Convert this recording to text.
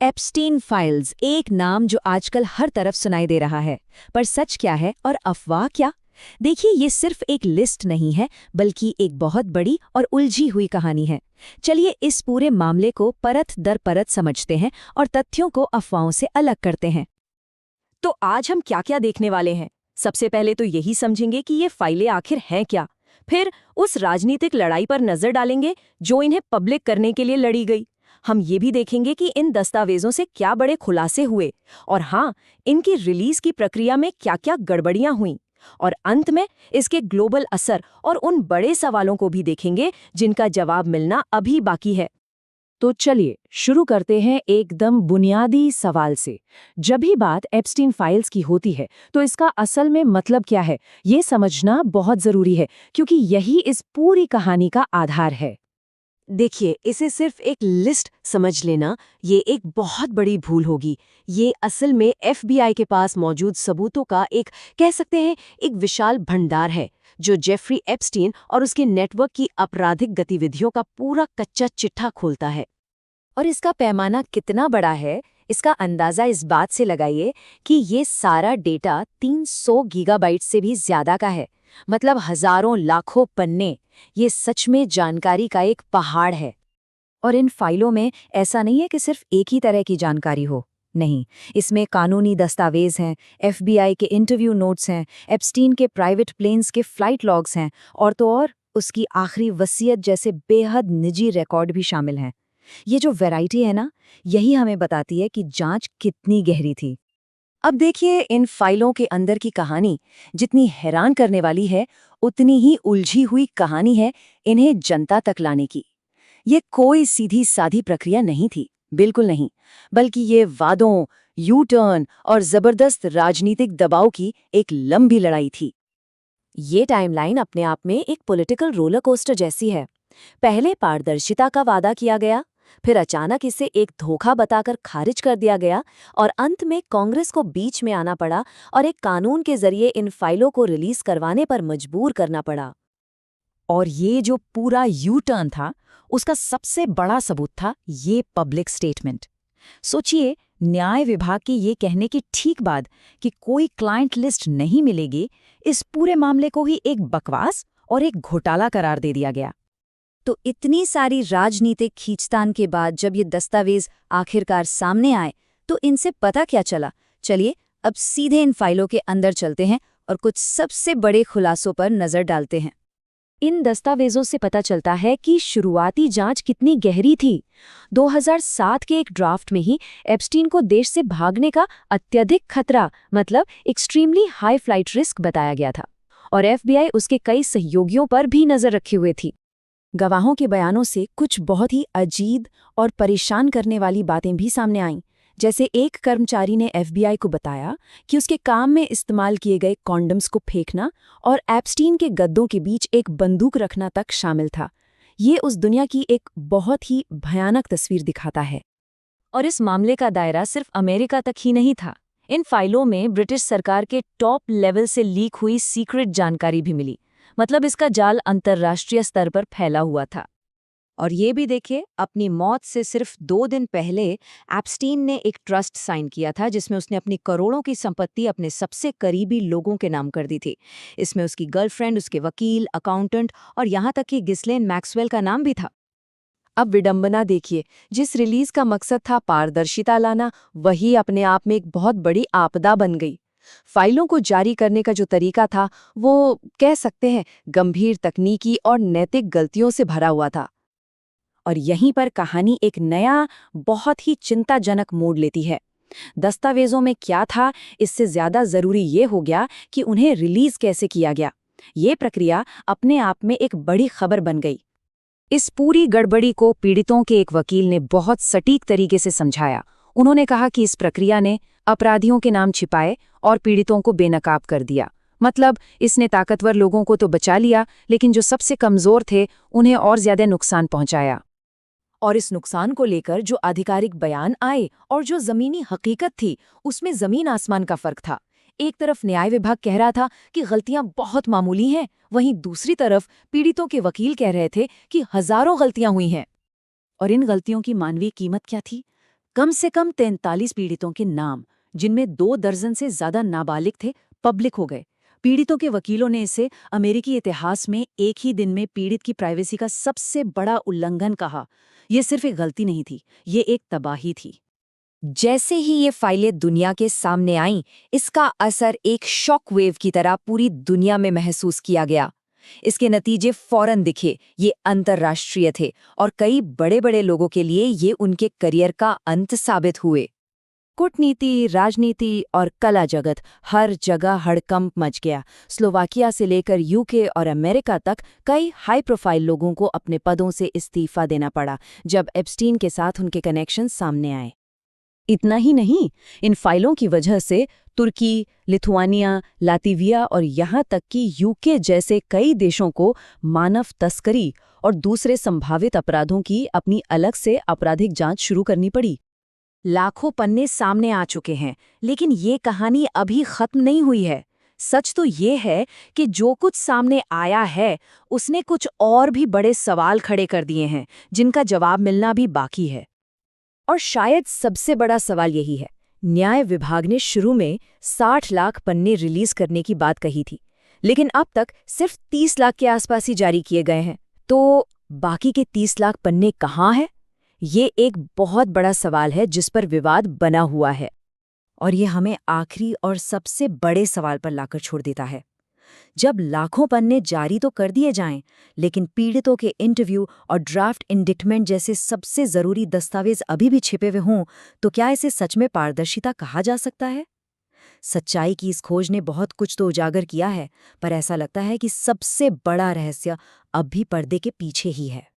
Epstein files, एक नाम जो आजकल हर तरफ सुनाई दे रहा है। पर सच क्या है और अफवाह क्या? देखिए, ये सिर्फ एक लिस्ट नहीं है, बल्कि एक बहुत बड़ी और उलझी हुई कहानी है। चलिए इस पूरे मामले को परत दर परत समझते हैं और तथ्यों को अफवाहों से अलग करते हैं। तो आज हम क्या क्या देखने वाले हैं? सबसे पहले तो यही समझेंगे कि ये फाइलें आखिर हैं क्या। फिर उस राजनीतिक लड़ाई पर नजर डालेंगे जो इन्हें पब्लिक करने के लिए लड़ी गई। हम ये भी देखेंगे कि इन दस्तावेजों से क्या बड़े खुलासे हुए और हाँ, इनकी रिलीज की प्रक्रिया में क्या क्या गड़बड़ियां हुईं। और अंत में इसके ग्लोबल असर और उन बड़े सवालों को भी देखेंगे जिनका जवाब मिलना अभी बाकी है। तो चलिए शुरू करते हैं एकदम बुनियादी सवाल से। जब भी बात एप्स्टीन फाइल्स की होती है तो इसका असल में मतलब क्या है, ये समझना बहुत जरूरी है, क्योंकि यही इस पूरी कहानी का आधार है। देखिए, इसे सिर्फ एक लिस्ट समझ लेना ये एक बहुत बड़ी भूल होगी। ये असल में एफबीआई के पास मौजूद सबूतों का एक, कह सकते हैं, एक विशाल भंडार है जो जेफरी एप्स्टीन और उसके नेटवर्क की आपराधिक गतिविधियों का पूरा कच्चा चिट्ठा खोलता है। और इसका पैमाना कितना बड़ा है, इसका अंदाजा इस बात से लगाइए कि ये सारा डेटा 300 गीगाबाइट से भी ज्यादा का है। मतलब हजारों लाखों पन्ने। ये सच में जानकारी का एक पहाड़ है। और इन फाइलों में ऐसा नहीं है कि सिर्फ एक ही तरह की जानकारी हो। नहीं, इसमें कानूनी दस्तावेज हैं, एफबीआई के इंटरव्यू नोट्स हैं, एप्स्टीन के प्राइवेट प्लेन्स के फ्लाइट लॉग्स हैं, और तो और उसकी आखिरी वसीयत जैसे बेहद निजी रिकॉर्ड भी शामिल हैं। ये जो वैरायटी है ना, यही हमें बताती है कि जांच कितनी गहरी थी। अब देखिए, इन फाइलों के अंदर की कहानी जितनी हैरान करने वाली है, उतनी ही उलझी हुई कहानी है इन्हें जनता तक लाने की। ये कोई सीधी साधी प्रक्रिया नहीं थी, बिल्कुल नहीं, बल्कि ये वादों, यू टर्न और जबरदस्त राजनीतिक दबाव की एक लंबी लड़ाई थी। ये टाइमलाइन अपने आप में एक पॉलिटिकल रोलर कोस्टर जैसी है। पहले पारदर्शिता का वादा किया गया, फिर अचानक इसे एक धोखा बताकर खारिज कर दिया गया, और अंत में कांग्रेस को बीच में आना पड़ा और एक कानून के जरिए इन फाइलों को रिलीज करवाने पर मजबूर करना पड़ा। और ये जो पूरा यू टर्न था, उसका सबसे बड़ा सबूत था ये पब्लिक स्टेटमेंट। सोचिए, न्याय विभाग के ये कहने के ठीक बाद कि कोई क्लाइंट लिस्ट नहीं मिलेगी, इस पूरे मामले को ही एक बकवास और एक घोटाला करार दे दिया गया। तो इतनी सारी राजनीतिक खींचतान के बाद जब ये दस्तावेज आखिरकार सामने आए, तो इनसे पता क्या चला? चलिए अब सीधे इन फाइलों के अंदर चलते हैं और कुछ सबसे बड़े खुलासों पर नजर डालते हैं। इन दस्तावेजों से पता चलता है कि शुरुआती जांच कितनी गहरी थी। 2007 के एक ड्राफ्ट में ही एप्स्टीन को देश से भागने का अत्यधिक खतरा, मतलब एक्सट्रीमली हाई फ्लाइट रिस्क बताया गया था, और एफबीआई उसके कई सहयोगियों पर भी नजर रखे हुए थी। गवाहों के बयानों से कुछ बहुत ही अजीब और परेशान करने वाली बातें भी सामने आईं। जैसे एक कर्मचारी ने एफबीआई को बताया कि उसके काम में इस्तेमाल किए गए कॉन्डम्स को फेंकना और एप्स्टीन के गद्दों के बीच एक बंदूक रखना तक शामिल था। ये उस दुनिया की एक बहुत ही भयानक तस्वीर दिखाता है। और इस मामले का दायरा सिर्फ अमेरिका तक ही नहीं था। इन फाइलों में ब्रिटिश सरकार के टॉप लेवल से लीक हुई सीक्रेट जानकारी भी मिली। मतलब इसका जाल अंतर्राष्ट्रीय स्तर पर फैला हुआ था। और ये भी देखिए, अपनी मौत से सिर्फ 2 दिन पहले एप्स्टीन ने एक ट्रस्ट साइन किया था जिसमें उसने अपनी करोड़ों की संपत्ति अपने सबसे करीबी लोगों के नाम कर दी थी। इसमें उसकी गर्लफ्रेंड, उसके वकील, अकाउंटेंट और यहाँ तक कि गिस्लेन मैक्सवेल का नाम भी था। अब विडंबना देखिए, जिस रिलीज का मकसद था पारदर्शिता लाना, वही अपने आप में एक बहुत बड़ी आपदा बन गई। फाइलों को जारी करने का जो तरीका था, वो कह सकते हैं गंभीर तकनीकी और नैतिक गलतियों से भरा हुआ था। और यहीं पर कहानी एक नया, बहुत ही चिंताजनक मोड़ लेती है। दस्तावेजों में क्या था, इससे ज्यादा जरूरी ये हो गया कि उन्हें रिलीज कैसे किया गया। ये प्रक्रिया अपने आप में एक बड़ी खबर बन गई। इस पूरी गड़बड़ी को पीड़ितों के एक वकील ने बहुत सटीक तरीके से समझाया। उन्होंने कहा कि इस प्रक्रिया ने अपराधियों के नाम छिपाए और पीड़ितों को बेनकाब कर दिया। मतलब इसने ताकतवर लोगों को तो बचा लिया, लेकिन जो सबसे कमजोर थे उन्हें और ज्यादा नुकसान पहुंचाया। और इस नुकसान को लेकर जो आधिकारिक बयान आए और जो जमीनी हकीकत थी, उसमें जमीन आसमान का फर्क था। एक तरफ न्याय विभाग कह रहा था कि गलतियां बहुत मामूली हैं, वहीं दूसरी तरफ पीड़ितों के वकील कह रहे थे कि हजारों गलतियां हुई हैं। और इन गलतियों की मानवीय कीमत क्या थी? कम से कम 43 पीड़ितों के नाम, जिनमें 2 दर्जन से ज्यादा नाबालिग थे, पब्लिक हो गए। पीड़ितों के वकीलों ने इसे अमेरिकी इतिहास में एक ही दिन में पीड़ित की प्राइवेसी का सबसे बड़ा उल्लंघन कहा। यह सिर्फ एक गलती नहीं थी, ये एक तबाही थी। जैसे ही ये फाइलें दुनिया के सामने आईं, इसका असर एक शॉक वेव की तरह पूरी दुनिया में महसूस किया गया। इसके नतीजे फौरन दिखे, ये अंतर्राष्ट्रीय थे और कई बड़े-बड़े लोगों के लिए ये उनके करियर का अंत साबित हुए। कूटनीति, राजनीति और कला जगत, हर जगह हड़कंप मच गया। स्लोवाकिया से लेकर यूके और अमेरिका तक कई हाई प्रोफाइल लोगों को अपने पदों से इस्तीफा देना पड़ा जब एप्स्टीन के साथ उनके कनेक्शन सामने आए। इतना ही नहीं, इन फाइलों की वजह से तुर्की, लिथुआनिया, लातविया और यहाँ तक कि यूके जैसे कई देशों को मानव तस्करी और दूसरे संभावित अपराधों की अपनी अलग से आपराधिक जांच शुरू करनी पड़ी। लाखों पन्ने सामने आ चुके हैं, लेकिन ये कहानी अभी खत्म नहीं हुई है। सच तो ये है कि जो कुछ सामने आया है, उसने कुछ और भी बड़े सवाल खड़े कर दिए हैं, जिनका जवाब मिलना भी बाकी है। और शायद सबसे बड़ा सवाल यही है। न्याय विभाग ने शुरू में 60 लाख पन्ने रिलीज करने की बात कही थी, लेकिन अब तक सिर्फ 30 लाख के आसपास ही जारी किए गए हैं। तो बाकी के 30 लाख पन्ने कहाँ हैं? ये एक बहुत बड़ा सवाल है जिस पर विवाद बना हुआ है। और ये हमें आखिरी और सबसे बड़े सवाल पर लाकर छोड़ देता है। जब लाखों पन्ने जारी तो कर दिए जाएं, लेकिन पीड़ितों के इंटरव्यू और ड्राफ्ट इंडिक्टमेंट जैसे सबसे जरूरी दस्तावेज अभी भी छिपे हुए हों, तो क्या इसे सच में पारदर्शिता कहा जा सकता है? सच्चाई की इस खोज ने बहुत कुछ तो उजागर किया है, पर ऐसा लगता है कि सबसे बड़ा रहस्य अब भी पर्दे के पीछे ही है।